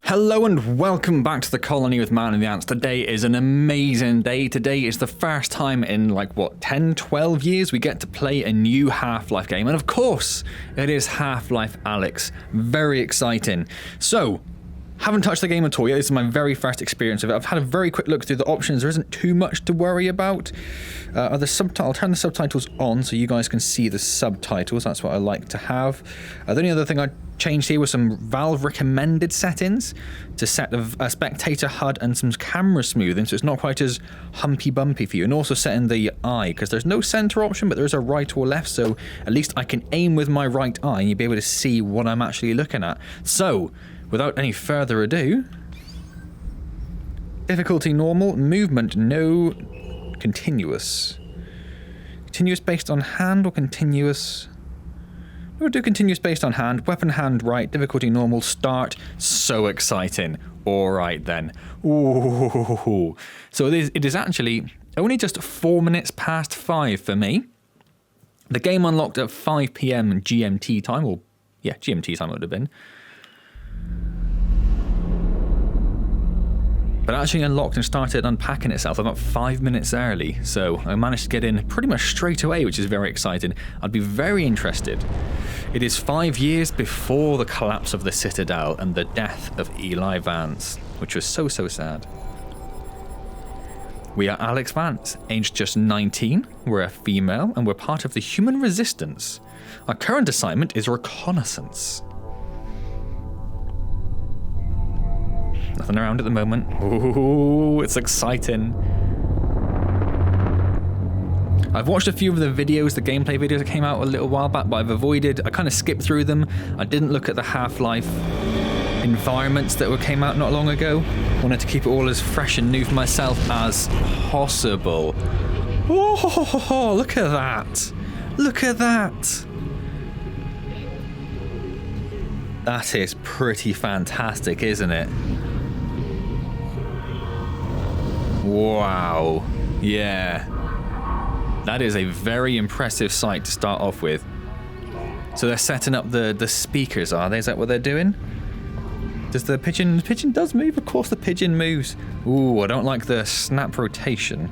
Hello and welcome back to the colony with Man and the Ants. Today is an amazing day. Today is the first time in 10, 12 years we get to play a new Half-Life game. And of course, it is Half-Life Alyx. Very exciting. So, haven't touched the game at all yet. This is my very first experience of it. I've had a very quick look through the options. There isn't too much to worry about. I'll turn the subtitles on so you guys can see the subtitles. That's what I like to have. The only other thing I changed here was some Valve recommended settings to set a spectator HUD and some camera smoothing, so it's not quite as humpy bumpy for you. And also setting the eye, because there's no center option, but there is a right or left, so at least I can aim with my right eye and you'll be able to see what I'm actually looking at. So, without any further ado, difficulty normal, movement no, continuous. Continuous based on hand or continuous? We'll do continuous based on hand, weapon hand right, difficulty normal, start. So exciting. Alright then. Ooh. So it is actually only just 4 minutes past 5 for me. The game unlocked at 5 PM GMT time, or yeah, GMT time it would have been. But actually unlocked and started unpacking itself about 5 minutes early, so I managed to get in pretty much straight away, which is very exciting. I'd be very interested. It is 5 years before the collapse of the Citadel and the death of Eli Vance, which was so sad. We are Alyx Vance, aged just 19, we're a female, and we're part of the human resistance. Our current assignment is Reconnaissance. Nothing around at the moment. Ooh, it's exciting. I've watched a few of the videos, the gameplay videos that came out a little while back, but I kind of skipped through them. I didn't look at the Half-Life environments that came out not long ago. Wanted to keep it all as fresh and new for myself as possible. Oh, look at that. Look at that. That is pretty fantastic, isn't it? Wow. Yeah. That is a very impressive sight to start off with. So they're setting up the speakers, are they? Is that what they're doing? Does the pigeon does move? Of course the pigeon moves. Ooh, I don't like the snap rotation.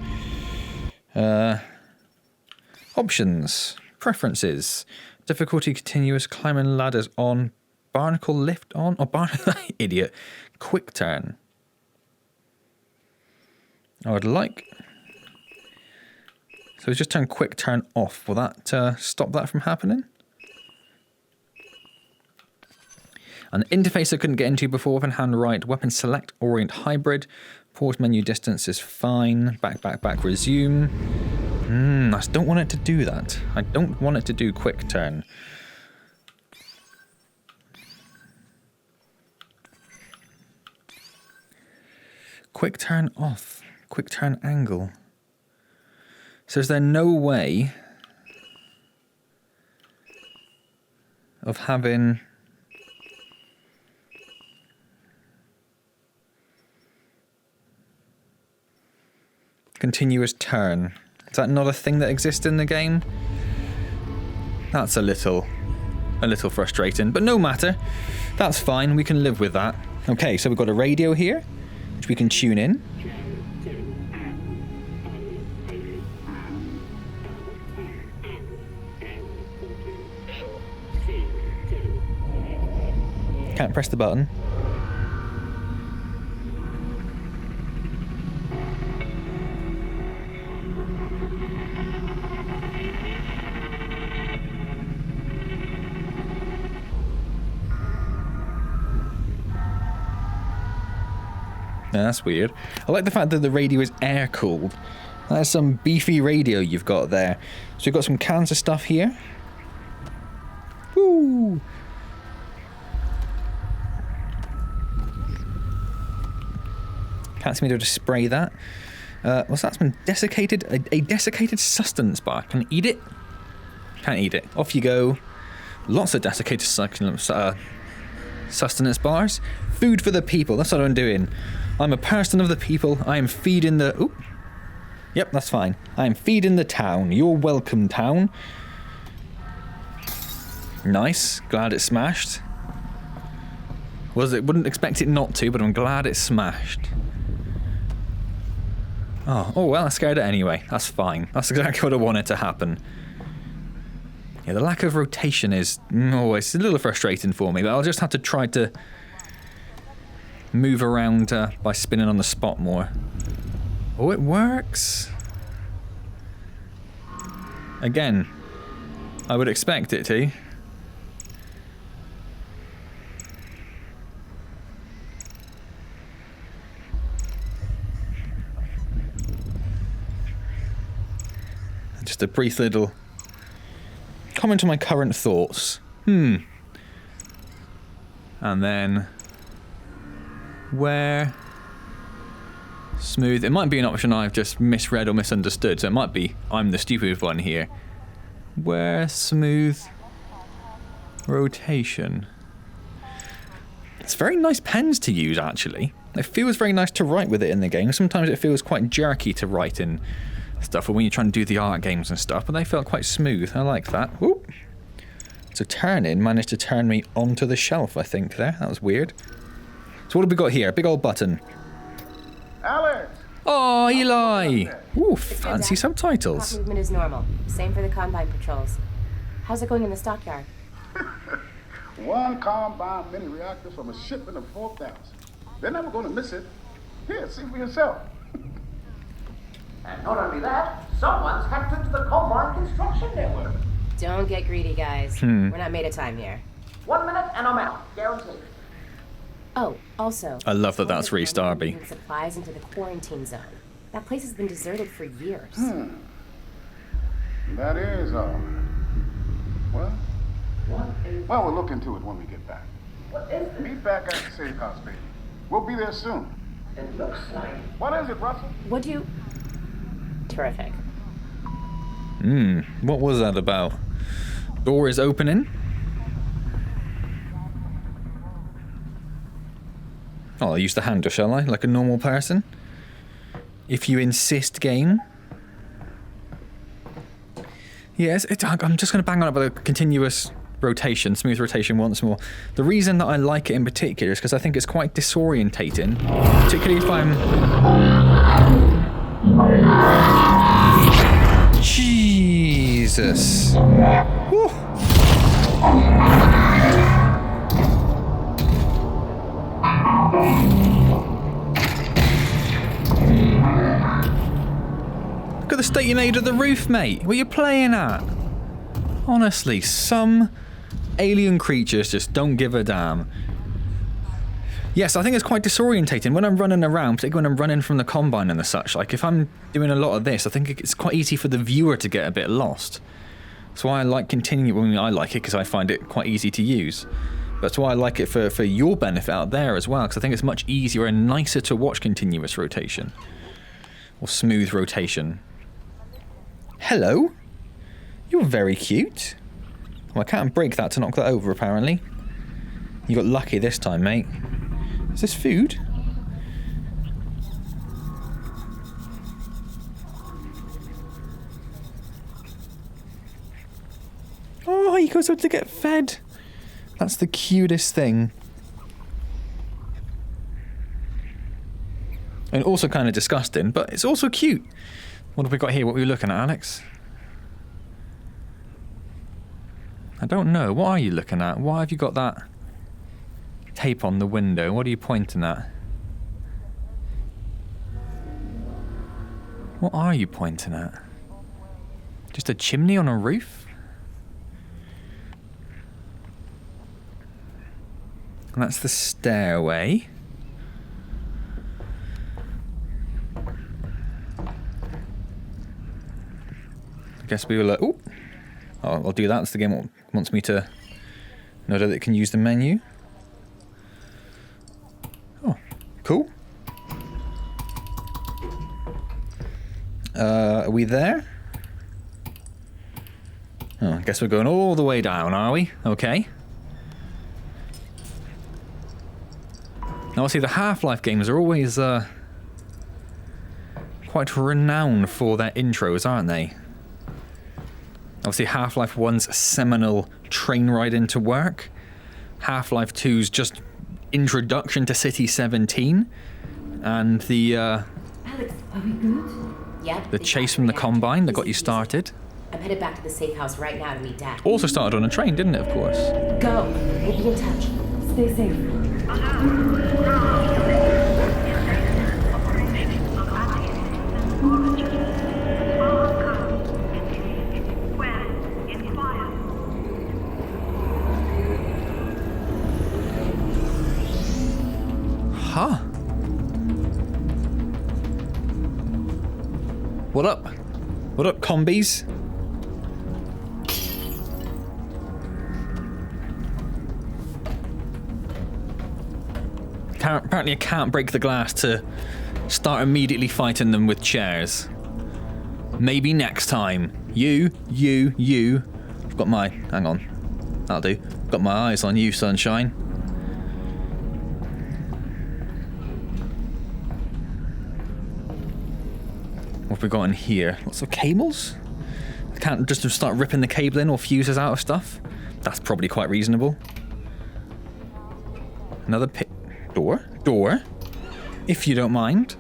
Options. Preferences. Difficulty continuous, climbing ladders on, barnacle lift on, or idiot. Quick turn. I would like... So just turn quick turn off. Will that stop that from happening? An interface I couldn't get into before. Weapon hand right. Weapon select. Orient hybrid. Pause menu distance is fine. Back. Resume. I just don't want it to do that. I don't want it to do quick turn. Quick turn off. Quick turn angle. So is there no way of having continuous turn? Is that not a thing that exists in the game? That's a little frustrating, but no matter. That's fine, we can live with that. Okay, so we've got a radio here, which we can tune in. Can't press the button. Yeah, that's weird. I like the fact that the radio is air cooled. That's some beefy radio you've got there. So we've got some cans of stuff here. Woo! Can't seem to be able to spray that. What's that? Some desiccated, a desiccated sustenance bar. Can I eat it? Can't eat it. Off you go. Lots of desiccated sustenance bars. Food for the people. That's what I'm doing. I'm a person of the people. I am feeding the... Ooh. Yep, that's fine. I am feeding the town. You're welcome, town. Nice. Glad it smashed. Wouldn't expect it not to, but I'm glad it smashed. Oh well, I scared it anyway. That's fine. That's exactly what I wanted to happen. Yeah, the lack of rotation is always a little frustrating for me, but I'll just have to try to move around by spinning on the spot more. Oh, it works. Again, I would expect it to. Just a brief little comment on my current thoughts. And then where smooth. It might be an option I've just misread or misunderstood, so it might be I'm the stupid one here. Where smooth rotation. It's very nice pens to use, actually. It feels very nice to write with it in the game. Sometimes it feels quite jerky to write in stuff, or when you're trying to do the art games and stuff, but they felt quite smooth. I like that. Whoop. So turning managed to turn me onto the shelf, I think, there. That was weird. So what have we got here? A big old button. Alyx! Oh, Eli! Ooh, fancy subtitles. Crop movement is normal. Same for the combine patrols. How's it going in the stockyard? One combine mini reactor from a shipment of 4,000. They're never going to miss it. Here, see for yourself. And not only that, someone's hacked into the combine construction network. Don't get greedy, guys. We're not made of time here. 1 minute and I'm out, guaranteed. Oh, also, I love that that's Reese Darby. moving supplies into the quarantine zone. That place has been deserted for years. That is all. Well, What is... we'll look into it when we get back. What is it? Meet back at the safe house, baby. We'll be there soon. It looks like... What is it, Russell? What do you... Terrific. What was that about? Door is opening. Oh, I'll use the handle, shall I? Like a normal person? If you insist, game. Yes, I'm just going to bang on about the continuous rotation, smooth rotation once more. The reason that I like it in particular is because I think it's quite disorientating. Particularly if I'm... Jesus. Whew. Look at the state you made of the roof, mate. What are you playing at? Honestly, some alien creatures just don't give a damn. Yes, I think it's quite disorientating when I'm running around, particularly when I'm running from the combine and the such. Like, if I'm doing a lot of this, I think it's quite easy for the viewer to get a bit lost. That's why I like continuing. I mean, I like it because I find it quite easy to use. That's why I like it for your benefit out there as well, because I think it's much easier and nicer to watch continuous rotation. Or smooth rotation. Hello? You're very cute. Well, I can't break that to knock that over, apparently. You got lucky this time, mate. Is this food? Oh, he goes up to get fed. That's the cutest thing. And also kind of disgusting, but it's also cute. What have we got here? What are we looking at, Alyx? I don't know. What are you looking at? Why have you got that tape on the window? What are you pointing at? What are you pointing at? Just a chimney on a roof? And that's the stairway. I guess we will... oh, I'll do that. That's the game that wants me to know that it can use the menu. Oh, cool. Are we there? Oh, I guess we're going all the way down, are we? Okay. Now, obviously, the Half-Life games are always quite renowned for their intros, aren't they? Obviously, Half-Life 1's seminal train ride into work. Half-Life 2's just introduction to City 17 and the Alyx, are we good? Yep. the chase from the Combine that got you started. I'm headed back to the safe house right now to meet Dad. Also started on a train, didn't it, of course? Go. We'll be in touch. Stay safe. Huh. What up? What up, combies? Apparently I can't break the glass to start immediately fighting them with chairs. Maybe next time. You. I've got my... hang on. That'll do. Got my eyes on you, sunshine. What have we got in here? Lots of cables? I can't just start ripping the cable in or fuses out of stuff. That's probably quite reasonable. Another door, if you don't mind.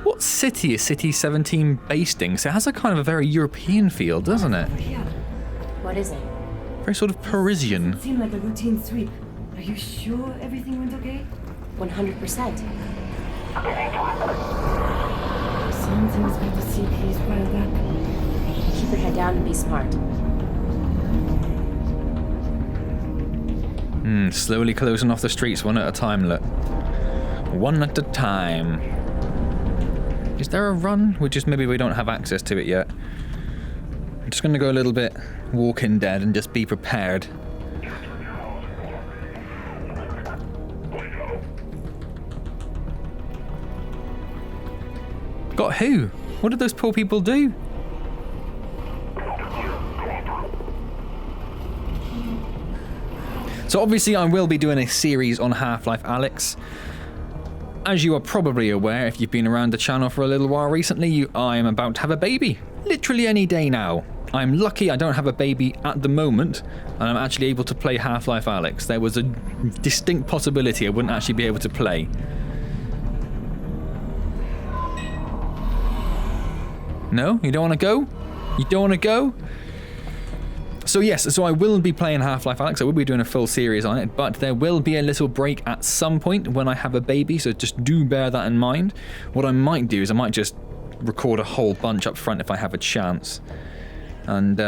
What city is City 17 based in? 'Cause it has a kind of a very European feel, doesn't it? Here. What is it? Very sort of Parisian. Seemed like a routine sweep. Are you sure everything went okay? 100%. Something's got the CPs riled up. Keep your head down and be smart. Slowly closing off the streets one at a time, look. One at a time. Is there a run? Maybe we don't have access to it yet. I'm just gonna go a little bit Walking Dead and just be prepared. Got who? What did those poor people do? So obviously I will be doing a series on Half-Life Alyx. As you are probably aware, if you've been around the channel for a little while recently, I am about to have a baby. Literally any day now. I'm lucky I don't have a baby at the moment, and I'm actually able to play Half-Life Alyx. There was a distinct possibility I wouldn't actually be able to play. No? You don't want to go? You don't want to go? So yes, so I will be playing Half-Life Alyx. I will be doing a full series on it, but there will be a little break at some point when I have a baby, so just do bear that in mind. What I might do is I might just record a whole bunch up front if I have a chance, and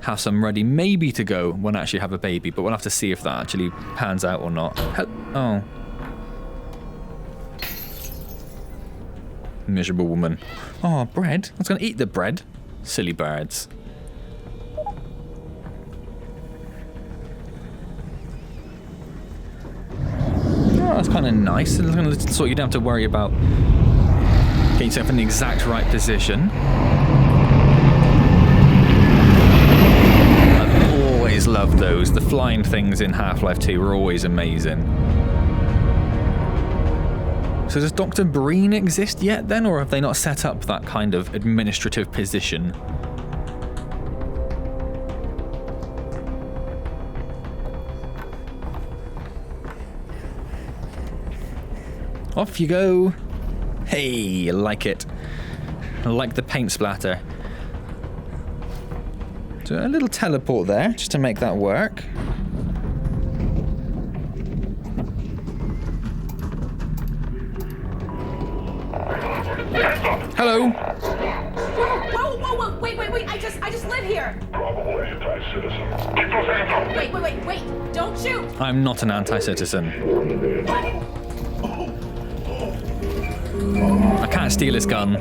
have some ready maybe to go when I actually have a baby, but we'll have to see if that actually pans out or not. Oh. Miserable woman. Oh, bread. I was going to eat the bread. Silly birds. Oh, that's kind of nice. So you don't have to worry about getting yourself in the exact right position. I've always loved those. The flying things in Half-Life 2 were always amazing. So does Dr. Breen exist yet then, or have they not set up that kind of administrative position? Off you go. Hey, I like it. I like the paint splatter. So a little teleport there, just to make that work. Hello. Whoa! Wait! I just live here. Probable anti-citizen. Keep those hands up. Wait! Don't shoot. I'm not an anti-citizen. I can't steal his gun.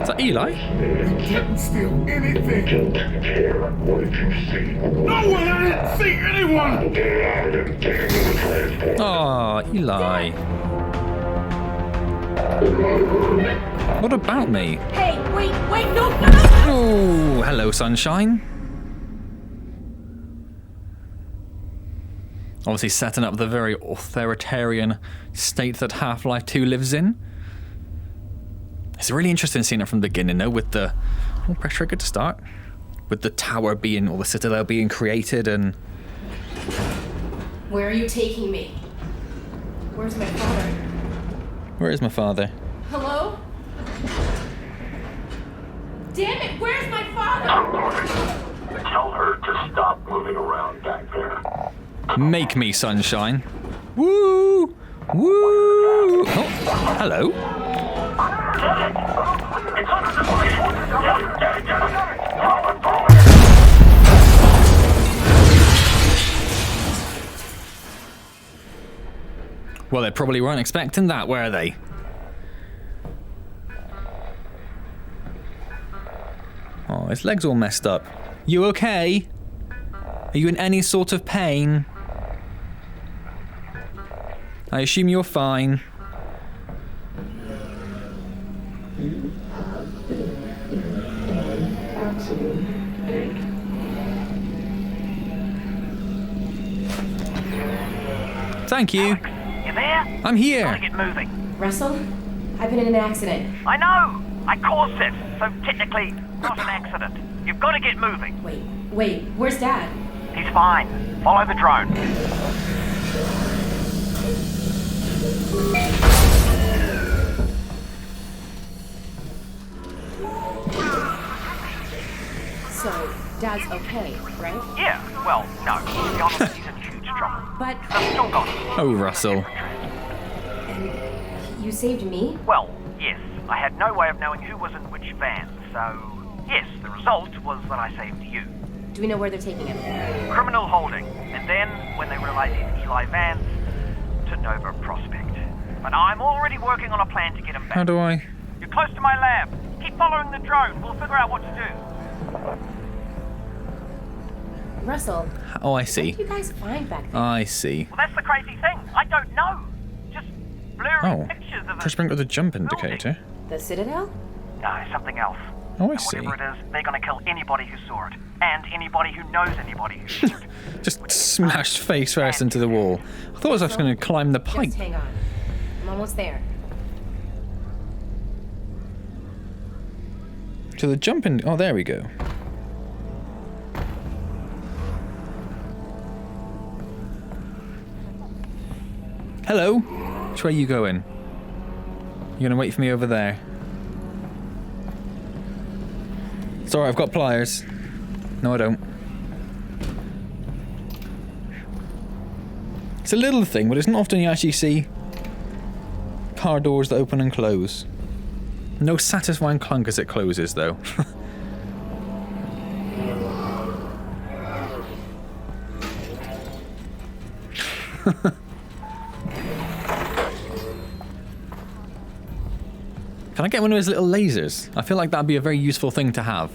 Is that Eli? Didn't steal anything. Don't care. What did you see? No one! I didn't see anyone! Oh, Eli. What about me? Hey, wait! No! Oh, hello, sunshine. Obviously setting up the very authoritarian state that Half-Life 2 lives in. It's really interesting seeing it from the beginning, though, with the... Oh, press trigger to start. with the tower being, or the citadel being created, and... Where are you taking me? Where's my father? Where is my father? Hello? Damn it, where's my father? Tell her to stop moving around back there. Make me sunshine. Woo! Woo! Oh, hello. Well, they probably weren't expecting that, were they? Oh, his leg's all messed up. You okay? Are you in any sort of pain? I assume you're fine. Thank you. Alyx, you there? I'm here. Gotta get moving. Russell? I've been in an accident. I know! I caused it, so technically, not an accident. You've got to get moving. Wait, where's Dad? He's fine. Follow the drone. So, Dad's okay, right? Yeah, well, no. To be honest, he's in huge trouble. But I've still got him. Oh, Russell. you saved me? Well, yes. I had no way of knowing who was in which van, so yes, the result was that I saved you. Do we know where they're taking him? Criminal holding, and then, when they realize he's Eli Vance, to Nova Prospect. But I'm already working on a plan to get him back. How do I... You're close to my lab. Keep following the drone. We'll figure out what to do. Russell, Oh, I what see. did you guys find back there? I see. Well, that's the crazy thing. I don't know. Just blurry Oh, pictures of press it. bring up the jump indicator. The Citadel? No, something else. Oh, I And see. whatever it is, they're going to kill anybody who saw it. And anybody who knows anybody who saw it. Just smashed face first into the wall. I thought I was actually going to climb the pipe. Just hang on. I'm almost there. To the jump in... Oh, there we go. Hello? Which way are you going? You gonna wait for me over there? It's alright, I've got pliers. No, I don't. It's a little thing, but it's not often you actually see car doors that open and close. No satisfying clunk as it closes, though. Can I get one of those little lasers? I feel like that'd be a very useful thing to have.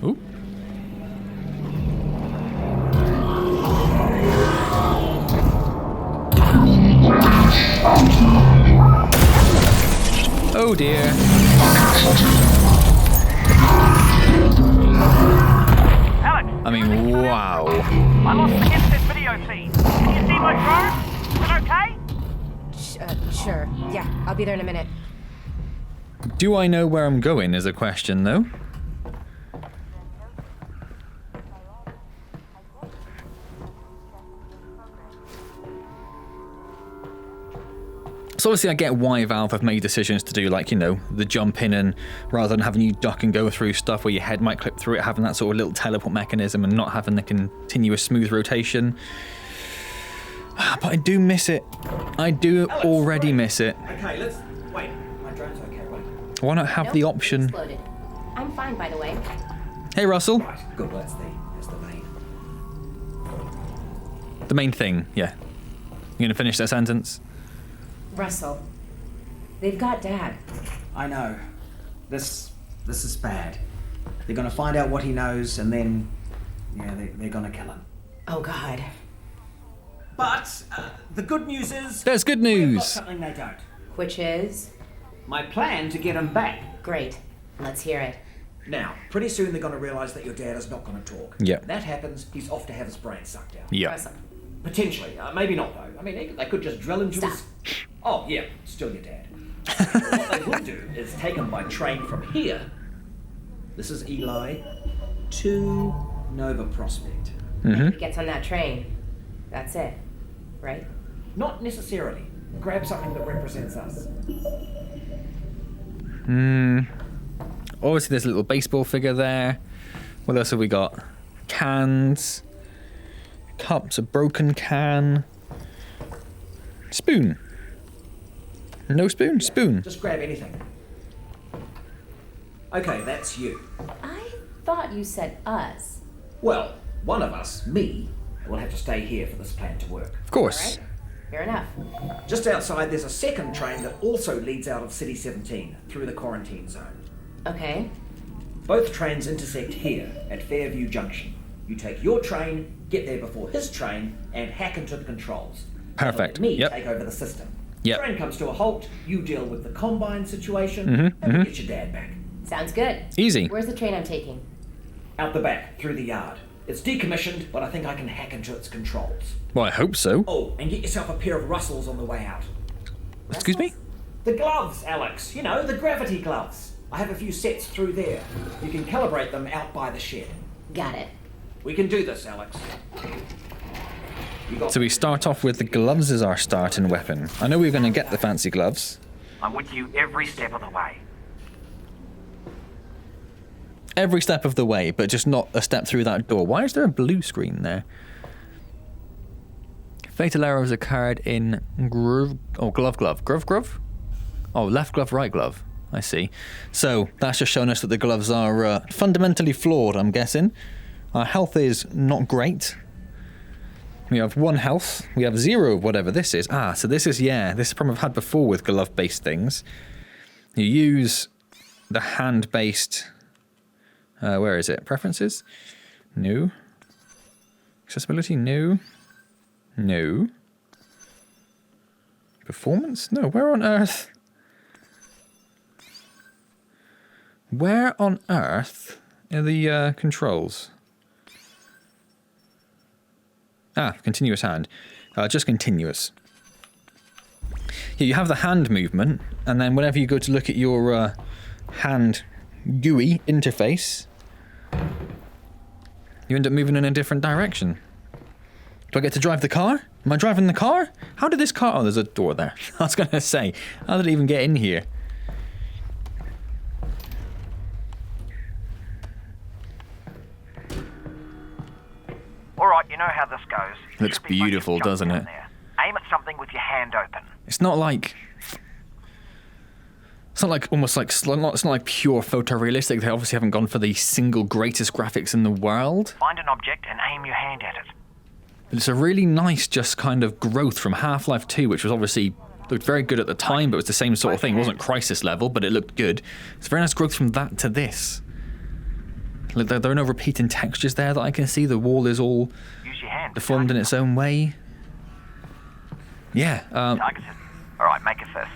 Ooh. Oh dear. Alyx! I mean, wow. I lost the instant video feed. Can you see my drone? Is it okay? Sure. Yeah, I'll be there in a minute. Do I know where I'm going is a question, though. So obviously I get why Valve have made decisions to do, like, you know, the jump in, and rather than having you duck and go through stuff where your head might clip through it, having that sort of little teleport mechanism and not having the continuous smooth rotation. But I do miss it. I do already miss it. Okay, let's wait. My drone's okay, right? Why not have Nope, the it option? exploded. I'm fine, by the way. Hey, Russell. Right, good. That's the main. The main thing, yeah. You gonna finish that sentence? Russell, they've got Dad. I know. This is bad. They're gonna find out what he knows, and then, yeah, they're gonna kill him. Oh, God. But the good news is There's good we've got news. something they don't. Which is? My plan to get him back. Great. Let's hear it. Now, pretty soon they're gonna realise that your dad is not gonna talk. Yeah. That happens, he's off to have his brain sucked out. Yeah. Russell. Potentially. Maybe not, though. I mean, they could just drill into Stop. his... Oh, yeah, still your dad. What they would do is take him by train from here This is Eli to Nova Prospect. If he gets on that train, that's it, right? Not necessarily. Grab something that represents us. Obviously, there's a little baseball figure there. What else have we got? Cans. Cups, a broken can. Spoon. No spoon? Spoon. Just grab anything. Okay, that's you. I thought you said us. Well, one of us, me, will have to stay here for this plan to work. Of course. All right, fair enough. Just outside, there's a second train that also leads out of City 17 through the quarantine zone. Okay. Both trains intersect here at Fairview Junction. You take your train, get there before his train, and hack into the controls. Perfect. Let me Yep. take over the system. Yep. Train comes to a halt, you deal with the Combine situation, and we get your dad back. Sounds good. Easy. Where's the train I'm taking? Out the back, through the yard. It's decommissioned, but I think I can hack into its controls. Well, I hope so. Oh, and get yourself a pair of Russells on the way out. Excuse me? The gloves, Alyx. You know, the gravity gloves. I have a few sets through there. You can calibrate them out by the shed. Got it. We can do this, Alyx. You got So we start off with the gloves as our starting weapon. I know we're going to get the fancy gloves. I'm with you every step of the way. Every step of the way, but just not a step through that door. Why is there a blue screen there? Fatal error is occurred in glove. Glove? Oh, left glove, right glove. I see. So that's just showing us that the gloves are fundamentally flawed, I'm guessing. Our health is not great. We have 1 health. We have 0 of whatever this is. Ah, so this is, yeah, this is a problem I've had before with glove-based things. You use the hand-based... where is it? Preferences? No. Accessibility? No. No. Performance? No. Where on earth? Where on earth are the controls? Ah, continuous hand. Just continuous. Yeah, you have the hand movement, and then whenever you go to look at your hand GUI interface, you end up moving in a different direction. Do I get to drive the car? Am I driving the car? How did this car... Oh, there's a door there. I was going to say, how did it even get in here? Alright, you know how this goes. Looks Should be a bunch of beautiful, junk doesn't down it? there. Aim at something with your hand open. It's not like... It's not like almost like... It's not like pure photorealistic. They obviously haven't gone for the single greatest graphics in the world. Find an object and aim your hand at it. But it's a really nice just kind of growth from Half-Life 2, which was obviously... Looked very good at the time, but it was the same sort of thing. It wasn't Crisis level, but it looked good. It's a very nice growth from that to this. Like, there are no repeating textures there that I can see. The wall is all Use your hand. deformed in its own way. Yeah, Target it. Alright, make a fist.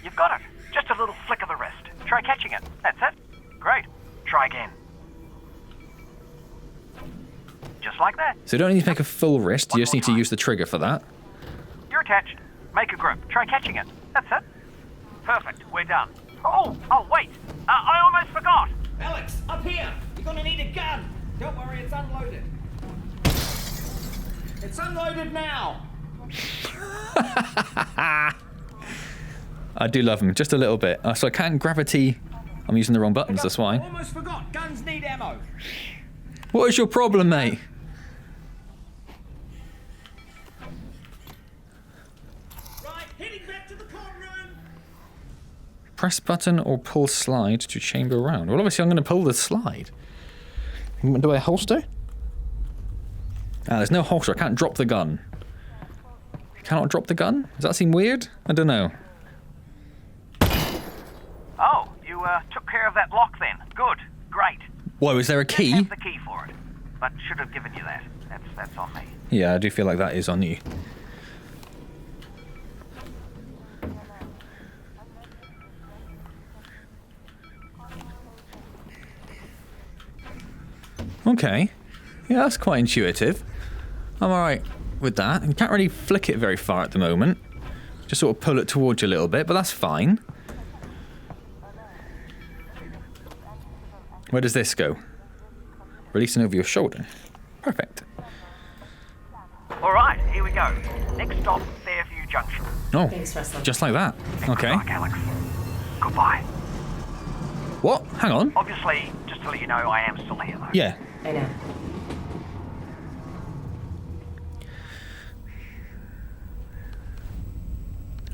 You've got it. Just a little flick of the wrist. Try catching it. That's it. Great. Try again. Just like that. so you don't need to make a full wrist. You just need to use the trigger for that. You're attached. Make a grip. Try catching it. That's it. Perfect. We're done. Oh, wait. I almost forgot. Alyx, up here! You're gonna need a gun! Don't worry, it's unloaded. It's unloaded now! I do love him, just a little bit. So I can't gravity... I'm using the wrong buttons, that's why. Almost forgot, guns need ammo. What is your problem, mate? Right, heading back to the comm room. Press button or pull slide to chamber round. Well, obviously I'm going to pull the slide. Do I holster? Ah, there's no holster. I can't drop the gun. Cannot drop the gun? Does that seem weird? I don't know. Oh, you took care of that lock then. Good. Great. Whoa, is there a Didn't key? have the key for it, but should have given you that. That's on me. Yeah, I do feel like that is on you. Okay. Yeah, that's quite intuitive. I'm alright with that. You can't really flick it very far at the moment. Just sort of pull it towards you a little bit, but that's fine. Where does this go? Releasing over your shoulder. Perfect. All right, here we go. Next stop, Fairview Junction. Oh, Thanks, Russell. just like that. Okay. Good luck, Alyx. Goodbye. What? Hang on. Obviously, just to let you know, I am still here, though. Yeah. I know.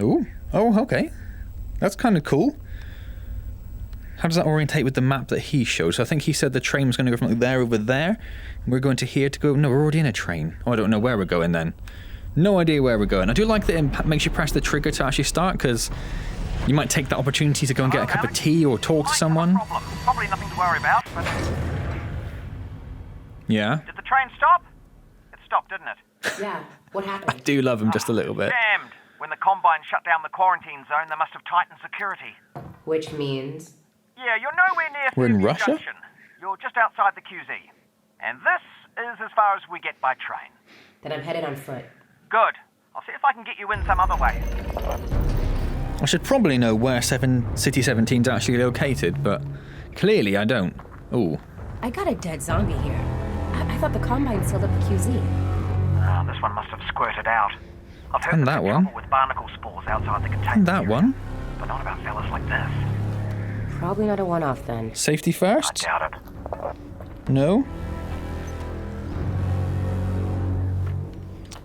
Ooh. Oh, okay. That's kind of cool. How does that orientate with the map that he showed? So I think he said the train was going to go from like there over there. And we're going to here to go... No, we're already in a train. Oh, I don't know where we're going then. No idea where we're going. I do like that it makes you press the trigger to actually start, because you might take that opportunity to go and get a cup of tea or talk to someone. Probably nothing to worry about, but... Yeah. Did the train stop? It stopped, didn't it? Yeah. What I happened? do love him just a little bit. Damned. When the Combine shut down the quarantine zone, they must have tightened security. Which means... Yeah, you're nowhere near We're in Fairview Russia? Junction. You're just outside the QZ. And this is as far as we get by train. Then I'm headed on foot. Good. I'll see if I can get you in some other way. I should probably know where City 17's actually located, but clearly I don't. Ooh. I got a dead zombie here. I thought the Combine sealed up the QZ. Oh, this one must have squirted out. I've heard And there's that one. trouble with barnacle spores outside the containment And that area, one. but not about fellas like this. Probably not a one-off then. Safety I first? doubt it. No.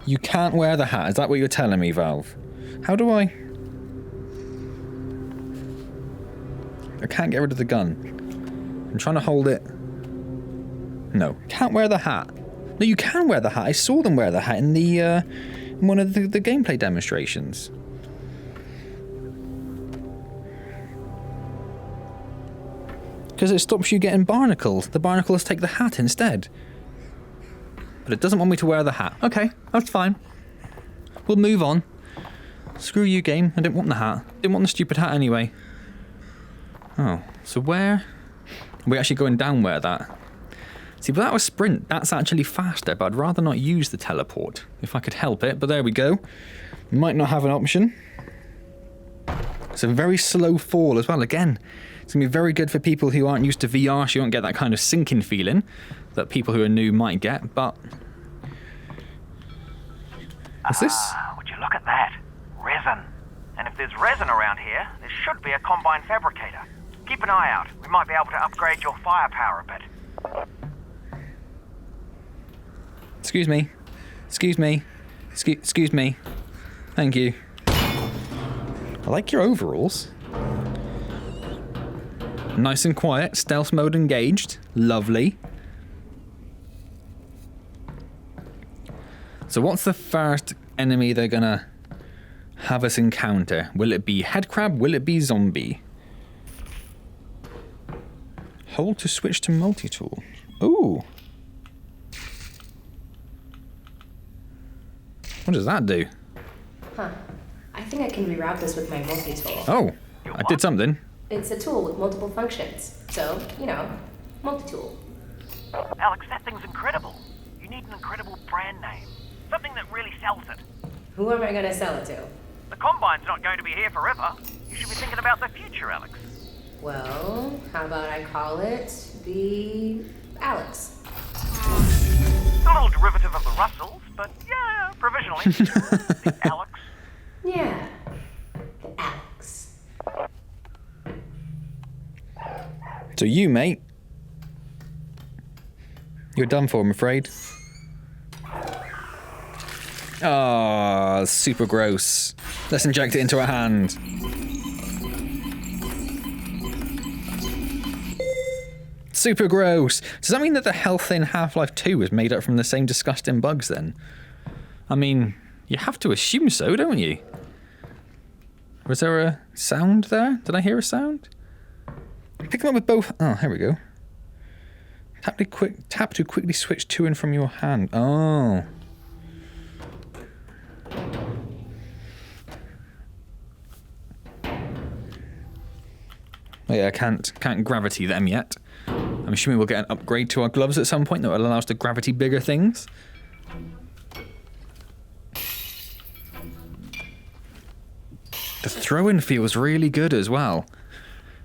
You can't wear the hat. Is that what you're telling me, Valve? How do I can't get rid of the gun. I'm trying to hold it. No. Can't wear the hat. No, you can wear the hat. I saw them wear the hat in the in one of the gameplay demonstrations. Because it stops you getting barnacles. The barnacles take the hat instead. But it doesn't want me to wear the hat. Okay, that's fine. We'll move on. Screw you, game. I didn't want the hat. Didn't want the stupid hat anyway. Oh, so where? Are we actually going down where that? See, but that was sprint. That's actually faster, but I'd rather not use the teleport if I could help it. But there we go. Might not have an option. It's a very slow fall as well. Again, it's going to be very good for people who aren't used to VR, so you won't get that kind of sinking feeling that people who are new might get, but... What's this? Would you look at that? Resin. And if there's resin around here, there should be a Combine fabricator. Keep an eye out. We might be able to upgrade your firepower a bit. Excuse me. Excuse me. Excuse me. Thank you. I like your overalls. Nice and quiet. Stealth mode engaged. Lovely. So what's the first enemy they're gonna have us encounter? Will it be headcrab? Will it be zombie? Hold to switch to multi-tool. Ooh. What does that do? Huh. I think I can reroute this with my multi-tool. Oh, I did something. It's a tool with multiple functions. So, you know, multi-tool. Alyx, that thing's incredible. You need an incredible brand name. Something that really sells it. Who am I gonna sell it to? The Combine's not going to be here forever. You should be thinking about the future, Alyx. Well, how about I call it the Alyx? It's a little derivative of the Russells, but yeah, provisionally. The Alyx. Yeah, the Alyx. So you, mate. You're done for, I'm afraid. Ah, super gross. Let's inject it into a hand. Super gross. Does that mean that the health in Half-Life 2 is made up from the same disgusting bugs then? I mean, you have to assume so, don't you? Was there a sound there? Did I hear a sound? Pick them up with both... Oh, here we go. Tap to quickly switch to and from your hand. Oh. Oh yeah, I can't gravity them yet. I'm assuming we'll get an upgrade to our gloves at some point that will allow us to gravity bigger things. The throw-in feels really good as well.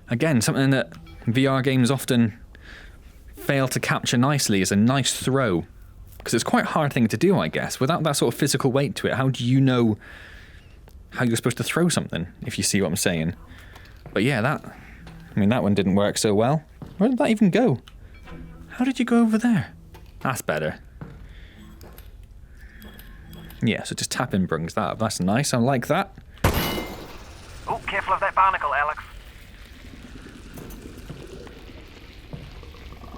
Again, something that VR games often failed to capture nicely is a nice throw. Because it's quite a hard thing to do, I guess. Without that sort of physical weight to it, how do you know how you're supposed to throw something, if you see what I'm saying? But yeah, that one didn't work so well. Where did that even go? How did you go over there? That's better. Yeah, so just tapping brings that up. That's nice, I like that. Oh, careful of that barnacle, Alyx.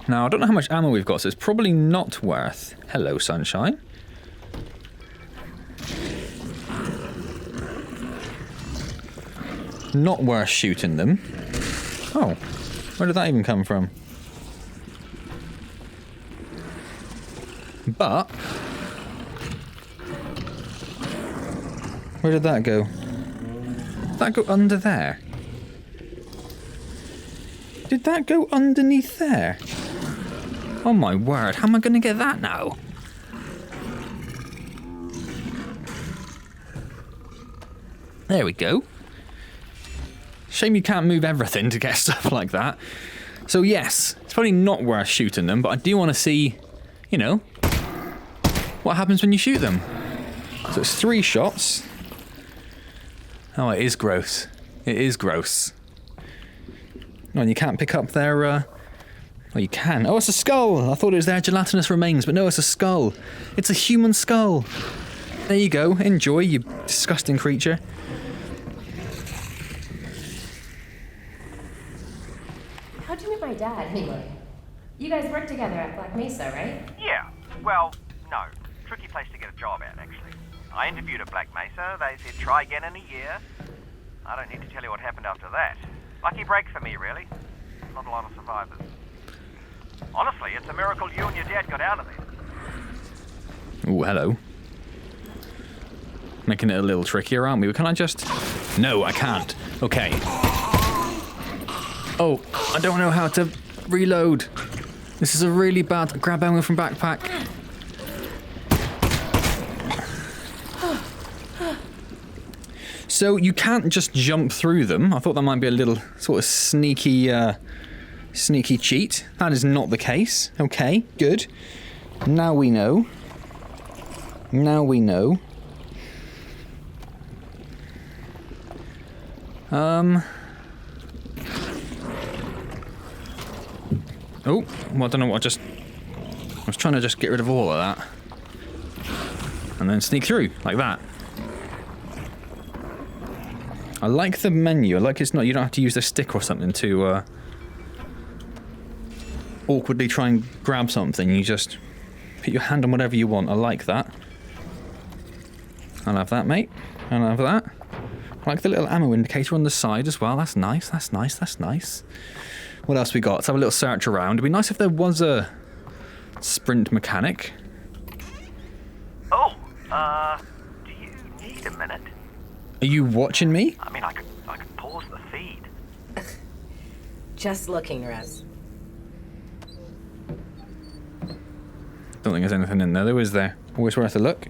Now, I don't know how much ammo we've got, so it's probably not worth... Hello, sunshine. Not worth shooting them. Oh, where did that even come from? But... where did that go? Did that go under there? Did that go underneath there? Oh my word, how am I going to get that now? There we go. Shame you can't move everything to get stuff like that. So yes, it's probably not worth shooting them, but I do want to see, you know, what happens when you shoot them. So it's 3 shots. Oh, it is gross. It is gross. Oh, and you can't pick up their, well, you can. Oh, it's a skull! I thought it was their gelatinous remains, but no, it's a skull. It's a human skull. There you go. Enjoy, you disgusting creature. How'd you meet my dad, anyway? You guys work together at Black Mesa, right? Yeah. Well, no. Tricky place to get a job at, actually. I interviewed at Black Mesa. They said try again in a year. I don't need to tell you what happened after that. Lucky break for me, really. Not a lot of survivors. Honestly, it's a miracle you and your dad got out of there. Ooh, hello. Making it a little trickier, aren't we? Can I just... No, I can't. Okay. Oh, I don't know how to reload. This is a really bad... Grab ammo from backpack. So you can't just jump through them. I thought that might be a little sort of sneaky cheat. That is not the case. Okay, good. Now we know. Now we know. Oh, well, I don't know what I was trying to just get rid of all of that. And then sneak through, like that. I like the menu. I like it's not, you don't have to use a stick or something to awkwardly try and grab something. You just put your hand on whatever you want. I like that. I'll have that, mate. I'll have that. I like the little ammo indicator on the side as well. That's nice, that's nice, that's nice. What else we got? Let's have a little search around. It'd be nice if there was a sprint mechanic. Oh, do you need a minute? Are you watching me? I mean, I could pause the feed. Just looking, Russ. Don't think there's anything in there, though, is there? Always worth a look.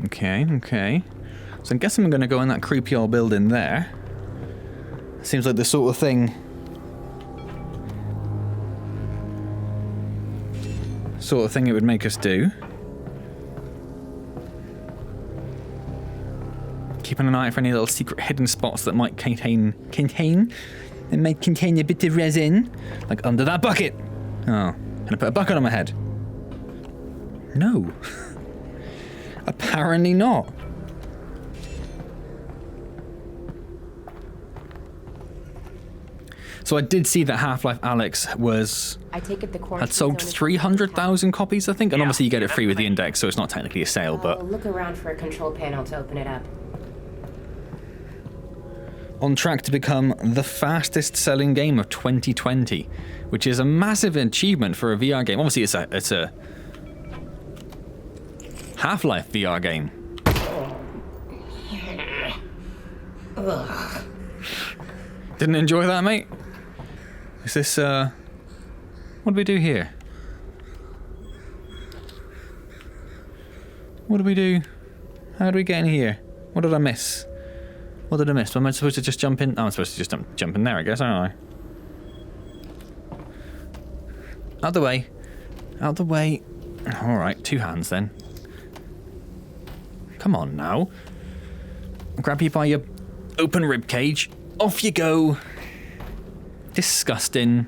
Okay, okay. So I'm guessing I'm going to go in that creepy old building there. Seems like the sort of thing... it would make us do. Keeping an eye out for any little secret hidden spots that might contain a bit of resin, like under that bucket. Oh, can I put a bucket on my head? No. Apparently not. So I did see that Half-Life Alyx was had sold 300,000 copies, I think, and obviously you get it free with the index, so it's not technically a sale, but... Look around for a control panel to open it up. On track to become the fastest-selling game of 2020, which is a massive achievement for a VR game. Obviously, it's a Half-Life VR game. Didn't enjoy that, mate? Is this, what do we do here? What do we do? How do we get in here? What did I miss? What did I miss? Am I supposed to just jump in? Oh, I'm supposed to just jump in there, I guess, aren't I? Out the way. Out the way. Alright, 2 hands then. Come on now. Grab you by your open rib cage. Off you go. Disgusting.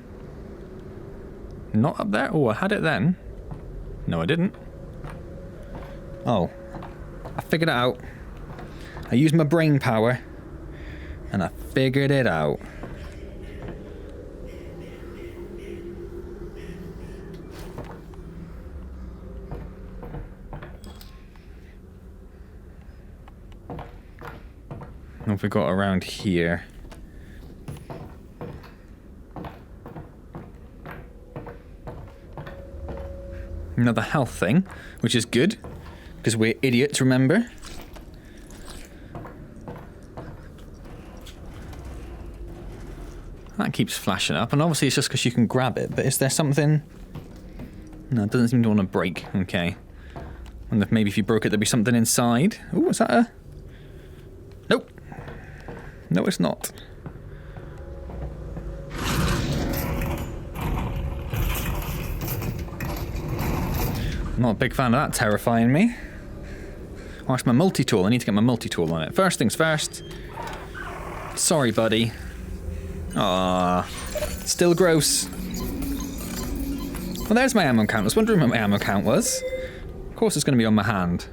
Not up there? Oh, I had it then. No, I didn't. Oh. I figured it out. I used my brain power. And I figured it out. What have we got around here? Another health thing, which is good, because we're idiots, remember? That keeps flashing up, and obviously it's just because you can grab it, but is there something? No, it doesn't seem to want to break. Okay. Wonder if maybe if you broke it there'd be something inside. Oh, is that a... Nope. No, it's not. Not a big fan of that terrifying me. Oh, it's my multi-tool. I need to get my multi-tool on it. First things first. Sorry, buddy. Ah, still gross. Well, there's my ammo count. I was wondering what my ammo count was. Of course it's going to be on my hand.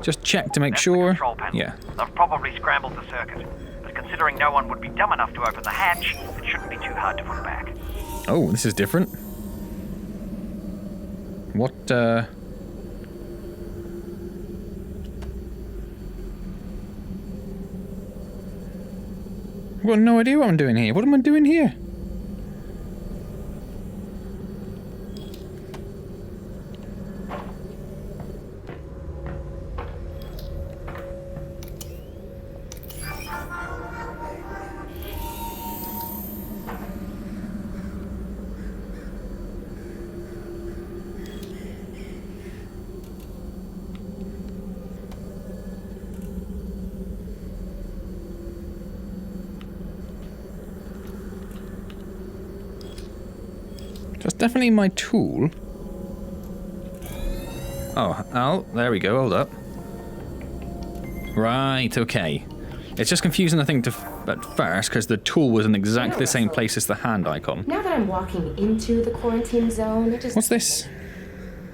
Just check to make That's sure. The control panel. Yeah. They've probably scrambled the circuit. But considering no one would be dumb enough to open the hatch, it shouldn't be too hard to put back. Oh, this is different. What, I've got no idea what I'm doing here. What am I doing here? That's definitely my tool. Oh, there we go, hold up. Right, okay. It's just confusing, I think, at first, because the tool was in exactly the same place as the hand icon. Now that I'm walking into the quarantine zone, it just... What's this?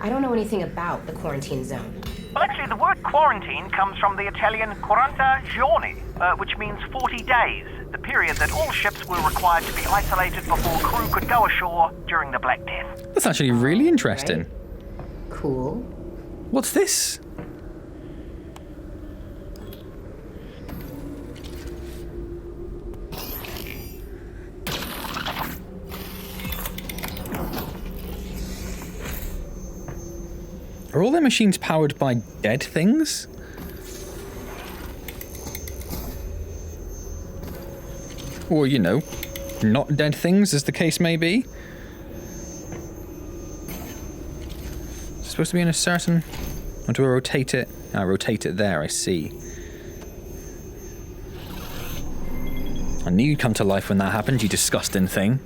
I don't know anything about the quarantine zone. Well, actually, the word quarantine comes from the Italian 40 giorni, which means 40 days. The period that all ships were required to be isolated before crew could go ashore during the Black Death. That's actually really interesting. Right. Cool. What's this? Are all their machines powered by dead things? Or, you know, not dead things, as the case may be. It's supposed to be in a certain... Or do I rotate it? I rotate it there, I see. I knew you'd come to life when that happened, you disgusting thing.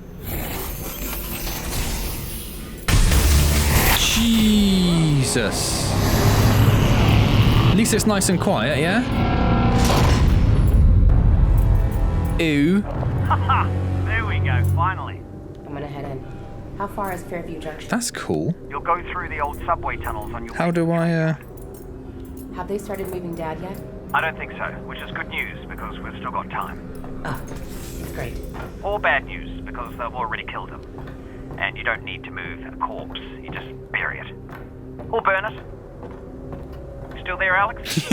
Jesus. At least it's nice and quiet, yeah? Ew. Haha! There we go, finally. I'm gonna head in. How far is Fairview Junction? That's cool. You'll go through the old subway tunnels on your How way. do I, Have they started moving Dad yet? I don't think so, which is good news because we've still got time. Oh, great. Or bad news because they've already killed him. And you don't need to move a corpse, you just bury it. Or burn it. Still there, Alyx?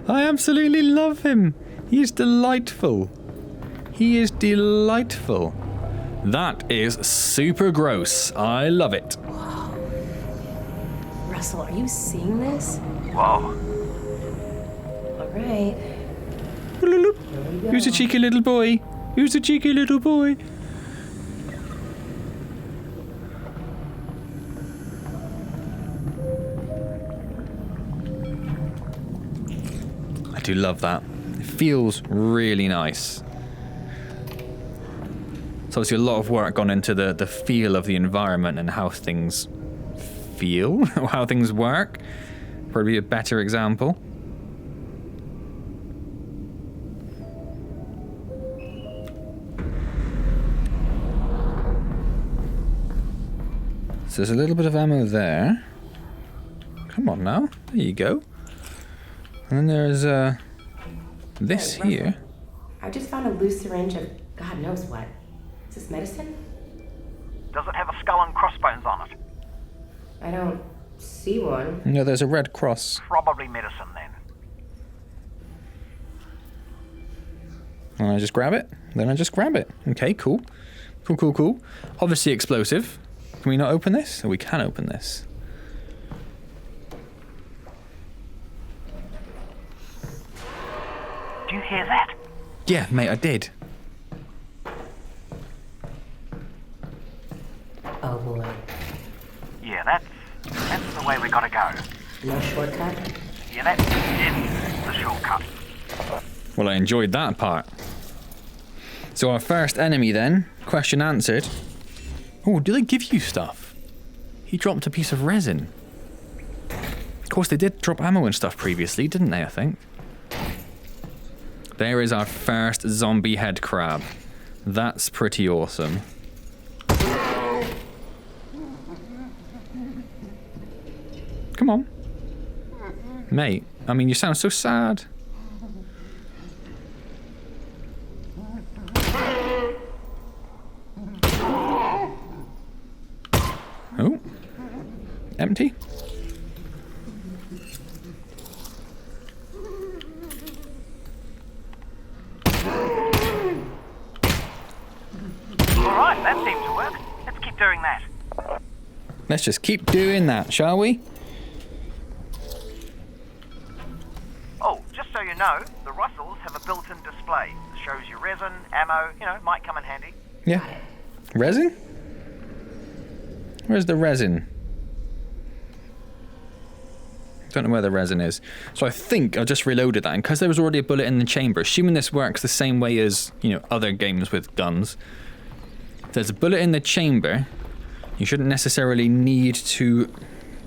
I absolutely love him. He's delightful. He is delightful. That is super gross. I love it. Russell, are you seeing this? Whoa. All right. Who's a cheeky little boy? Who's a cheeky little boy? do love that. It feels really nice. So obviously a lot of work gone into the feel of the environment and how things feel, or how things work. Probably a better example. So there's a little bit of ammo there. Come on now, there you go. And then there's this Hey, here. I just found a loose syringe of God knows what. Is this medicine? Does it have a skull and crossbones on it? I don't see one. No, there's a red cross. Probably medicine then. And I just grab it. Then I just grab it. Okay, cool. Cool. Obviously explosive. Can we not open this? Oh, we can open this. Do you hear that? Yeah, mate, I did. Oh boy. Yeah, that's the way we gotta go. No shortcut? Yeah, that's in the shortcut. Well, I enjoyed that part. So our first enemy then, question answered. Oh, do they give you stuff? He dropped a piece of resin. Of course, they did drop ammo and stuff previously, didn't they, I think? There is our first zombie head crab. That's pretty awesome. Come on. Mate, I mean, you sound so sad. Oh. Empty. Alright, that seems to work. Let's keep doing that. Let's just keep doing that, shall we? Oh, just so you know, the Russells have a built-in display that shows you resin, ammo, might come in handy. Yeah. Resin? Where's the resin? Don't know where the resin is. So I think I just reloaded that, and because there was already a bullet in the chamber, assuming this works the same way as, other games with guns, if there's a bullet in the chamber, you shouldn't necessarily need to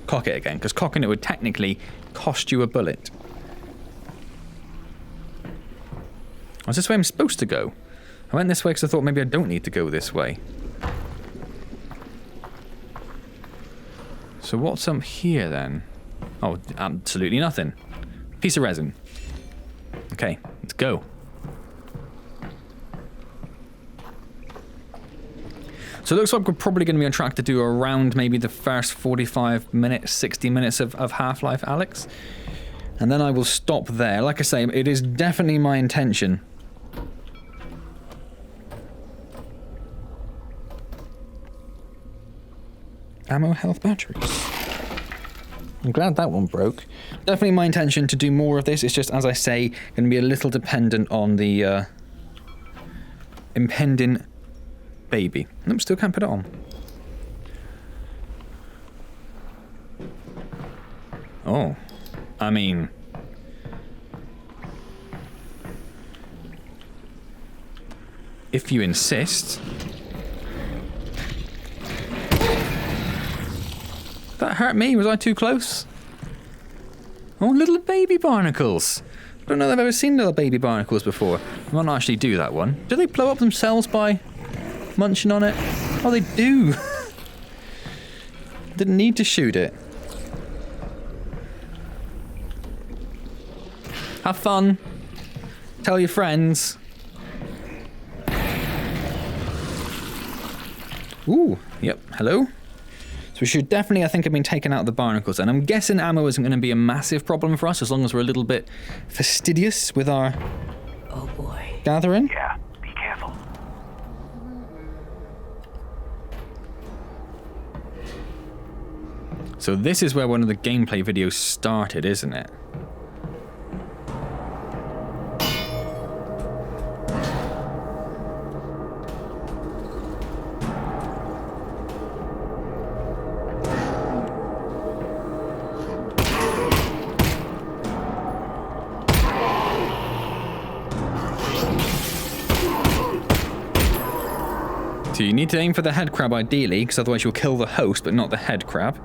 cock it again, because cocking it would technically cost you a bullet. Is this way I'm supposed to go? I went this way because I thought maybe I don't need to go this way. So what's up here then? Oh, absolutely nothing. Piece of resin. Okay, let's go. So it looks like we're probably going to be on track to do around maybe the first 45 minutes, 60 minutes of Half-Life Alyx. And then I will stop there. Like I say, it is definitely my intention. Ammo, health, batteries. I'm glad that one broke. Definitely my intention to do more of this. It's just, as I say, going to be a little dependent on the impending baby. Nope, still can't put it on. Oh, I mean... if you insist... That hurt me. Was I too close? Oh, little baby barnacles. I don't know if I've ever seen little baby barnacles before. I might not actually do that one. Do they blow up themselves by munching on it? Oh, they do. Didn't need to shoot it. Have fun. Tell your friends. Ooh, yep, hello. So we should definitely, I think, have been taking out the barnacles. And I'm guessing ammo isn't going to be a massive problem for us as long as we're a little bit fastidious with our Oh boy. gathering. Yeah, be careful. So this is where one of the gameplay videos started, isn't it? you need to aim for the head crab ideally, because otherwise you'll kill the host, but not the head crab.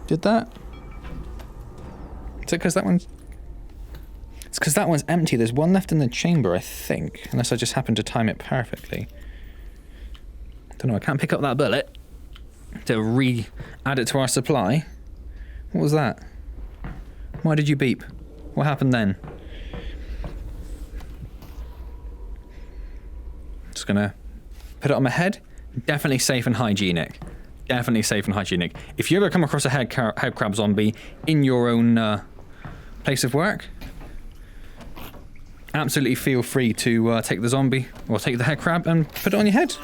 Did that? Is it because that one's... It's because that one's empty. There's one left in the chamber, I think. Unless I just happened to time it perfectly. Don't know, I can't pick up that bullet to re-add it to our supply. What was that? Why did you beep? What happened then? Just gonna put it on my head. Definitely safe and hygienic. Definitely safe and hygienic. If you ever come across a head crab zombie in your own place of work, absolutely feel free to take the zombie or take the head crab and put it on your head.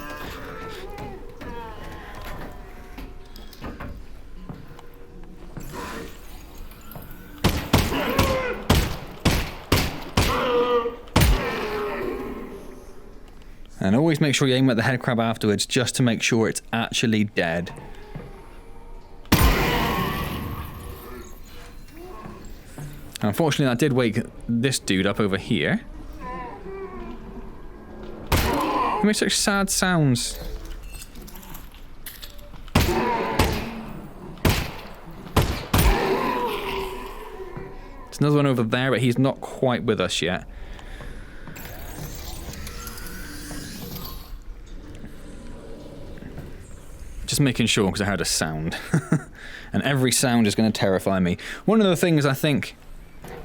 And always make sure you aim at the head crab afterwards, just to make sure it's actually dead. Unfortunately, that did wake this dude up over here. He makes such sad sounds. There's another one over there, but he's not quite with us yet. Just making sure, because I heard a sound. And every sound is going to terrify me. One of the things I think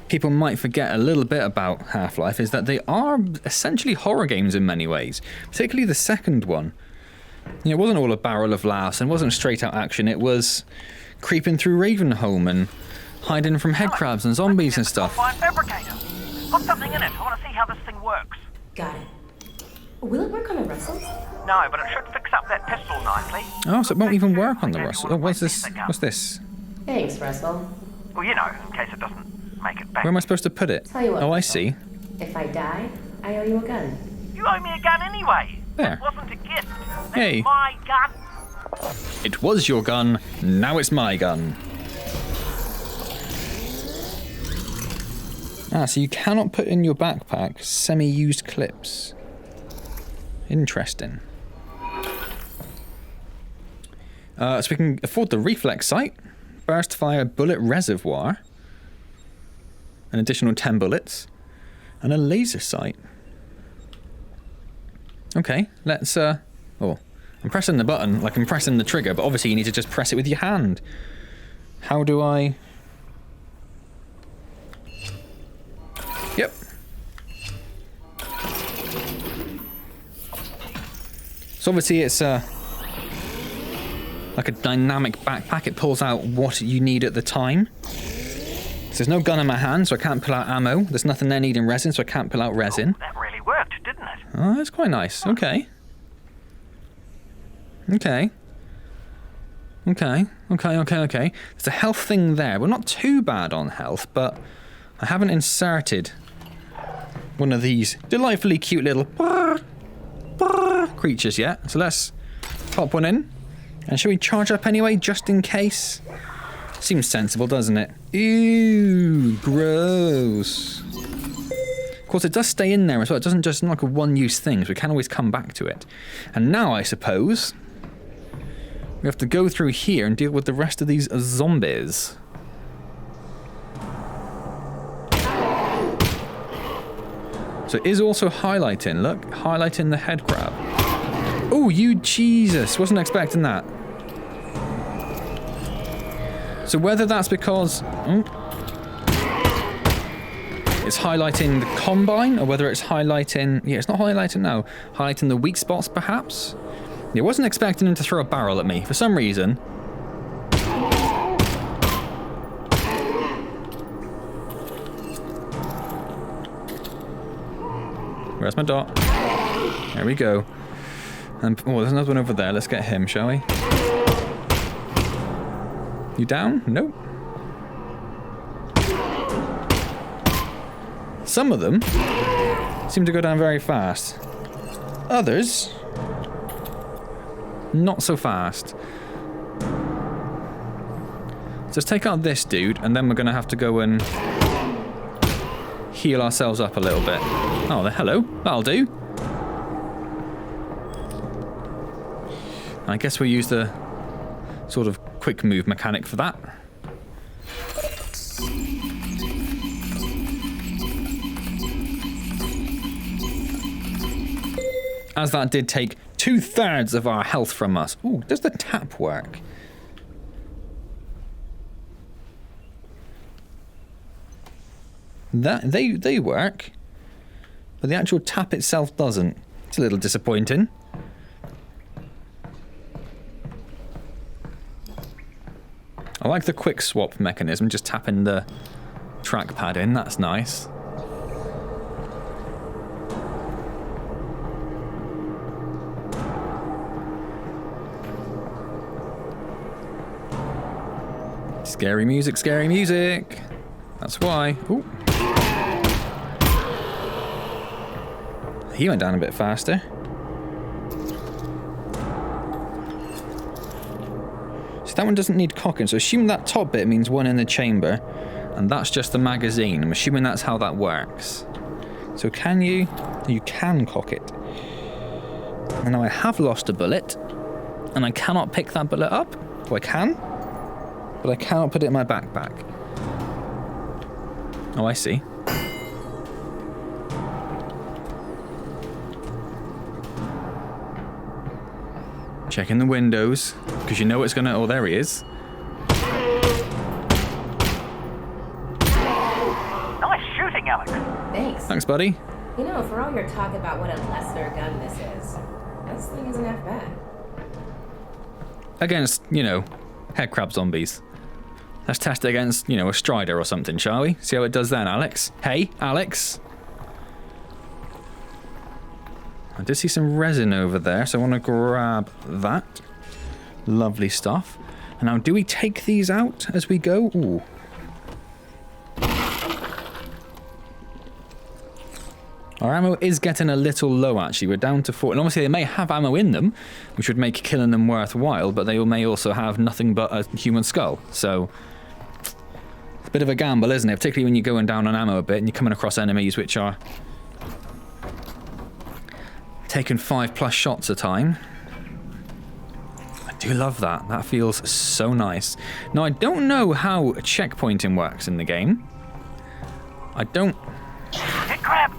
people might forget a little bit about Half-Life is that they are essentially horror games in many ways. Particularly the second one. You know, it wasn't all a barrel of laughs and wasn't straight out action. It was creeping through Ravenholm and hiding from head crabs and zombies and stuff. Fabricator. Put something in it. I want to see how this thing works. Got it. Will it work on the Russells? No, but it should fix up that pistol nicely. Oh, so it won't even work on the Russell. Oh, what's this? What's this? Thanks, Russell. Well, you know, in case it doesn't make it back. Where am I supposed to put it? Tell you what, Oh, I Russell. see. If I die, I owe you a gun. You owe me a gun anyway. There. It wasn't a gift. That's Hey. my gun. It was your gun, now it's my gun. Ah, so you cannot put in your backpack semi-used clips. Interesting. So we can afford the reflex sight, burst fire bullet reservoir, an additional 10 bullets, and a laser sight. Okay, let's oh, I'm pressing the button like I'm pressing the trigger, but obviously you need to just press it with your hand. How do I... Yep. So obviously it's like a dynamic backpack. It pulls out what you need at the time. So there's no gun in my hand, so I can't pull out ammo. There's nothing there needing resin, so I can't pull out resin. That really worked, didn't it? Oh, that's quite nice. Okay. Okay. Okay. There's a health thing there. Well, not too bad on health, but I haven't inserted one of these delightfully cute little creatures yet. So let's pop one in. And shall we charge up anyway, just in case? Seems sensible, doesn't it? Ew, gross. Of course, it does stay in there as well. It doesn't just like a one-use thing, so we can always come back to it. And now, I suppose, we have to go through here and deal with the rest of these zombies. So it is also highlighting, look, highlighting the head crab. Oh, you Jesus, wasn't expecting that. So whether that's because it's highlighting the combine, or whether it's highlighting, yeah, it's not highlighting now, highlighting the weak spots perhaps. I wasn't expecting him to throw a barrel at me for some reason. Where's my dot? There we go. And oh, there's another one over there. Let's get him, shall we? You down? Nope. Some of them seem to go down very fast. Others, not so fast. So let's take out this dude, and then we're going to have to go and heal ourselves up a little bit. Oh, hello. That'll do. I guess we'll use the sort of quick move mechanic for that. As that did take 2/3 of our health from us. Ooh, does the tap work? They work, but the actual tap itself doesn't. It's a little disappointing. I like the quick swap mechanism, just tapping the trackpad in, that's nice. Scary music, scary music. That's why. Ooh. He went down a bit faster. So that one doesn't need cocking. So assuming that top bit means one in the chamber, and that's just the magazine. I'm assuming that's how that works. So can you? You can cock it. And now I have lost a bullet, and I cannot pick that bullet up. Oh, I can, but I cannot put it in my backpack. Oh, I see. Checking the windows, because you know it's gonna... Oh, there he is. Nice shooting, Alyx. Thanks. Thanks, buddy. You know, for all your talk about what a lesser gun this thing isn't half bad. Against, you know, headcrab zombies. Let's test it against, you know, a Strider or something, shall we? See how it does then, Alyx. Hey, Alyx. I did see some resin over there, so I want to grab that. Lovely stuff. And now, do we take these out as we go? Ooh. Our ammo is getting a little low, actually. We're down to 4. And obviously, they may have ammo in them, which would make killing them worthwhile, but they may also have nothing but a human skull. So, it's a bit of a gamble, isn't it? Particularly when you're going down on ammo a bit and you're coming across enemies which are taking 5+ shots a time. I do love that. That feels so nice. Now, I don't know how checkpointing works in the game. I don't... Hit crab!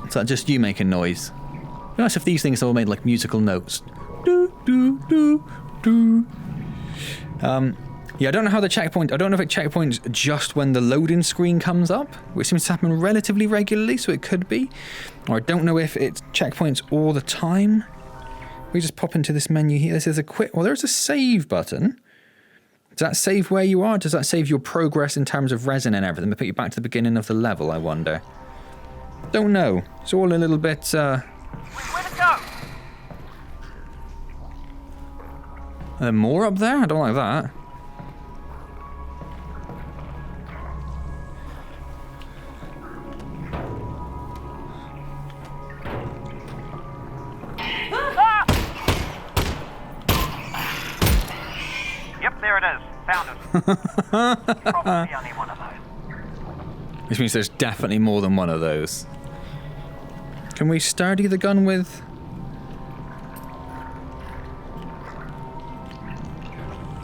Is that just you making noise? It'd be nice if these things all made like musical notes. Do, do, do, do. Yeah, I don't know how the checkpoint... I don't know if it checkpoints just when the loading screen comes up, which seems to happen relatively regularly, so it could be. Or I don't know if it checkpoints all the time. We just pop into this menu here. This is a quick... Well, there's a save button. Does that save where you are? Does that save your progress in terms of resin and everything? Put you back to the beginning of the level, I wonder. Don't know. It's all a little bit... Where'd it go? Are there more up there? I don't like that. Yep, there it is. Found it. Probably only one of those. Which means there's definitely more than one of those. Can we sturdy the gun with...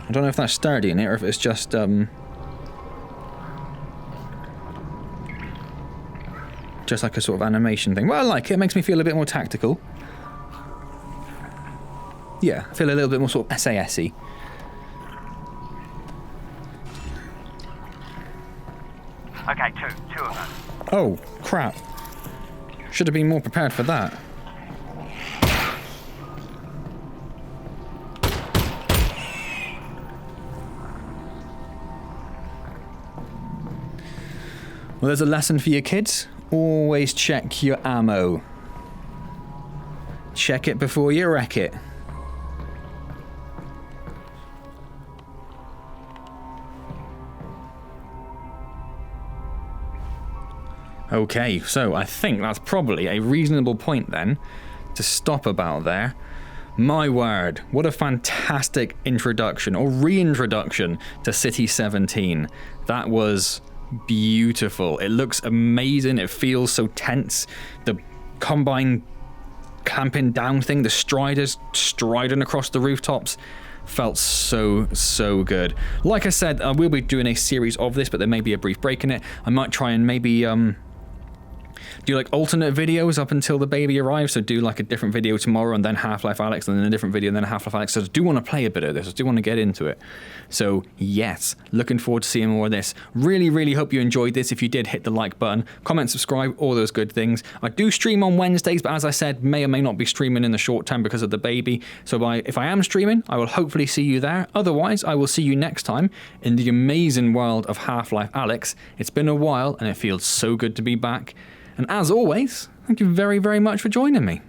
I don't know if that's sturdy in it or if it's just, just like a sort of animation thing. Well, I like it. It makes me feel a bit more tactical. Yeah, I feel a little bit more sort of SAS-y. Okay, two of them. Oh, crap. Should have been more prepared for that. Well, there's a lesson for you kids. Always check your ammo. Check it before you wreck it. Okay, so I think that's probably a reasonable point then to stop about there. My word, what a fantastic introduction or reintroduction to City 17. That was beautiful. It looks amazing. It feels so tense. The combine clamping down thing, the striders striding across the rooftops, felt so good. Like I said, I will be doing a series of this, but there may be a brief break in it. I might try and maybe do like alternate videos up until the baby arrives. So do like a different video tomorrow and then Half-Life Alyx, and then a different video and then Half-Life Alyx. So I do want to play a bit of this. I do want to get into it. So yes, looking forward to seeing more of this. Really hope you enjoyed this. If you did, hit the like button, comment, subscribe, all those good things. I do stream on Wednesdays, but as I said, may or may not be streaming in the short term because of the baby. So if I am streaming, I will hopefully see you there. Otherwise, I will see you next time in the amazing world of Half-Life Alyx. It's been a while and it feels so good to be back. And as always, thank you very much for joining me.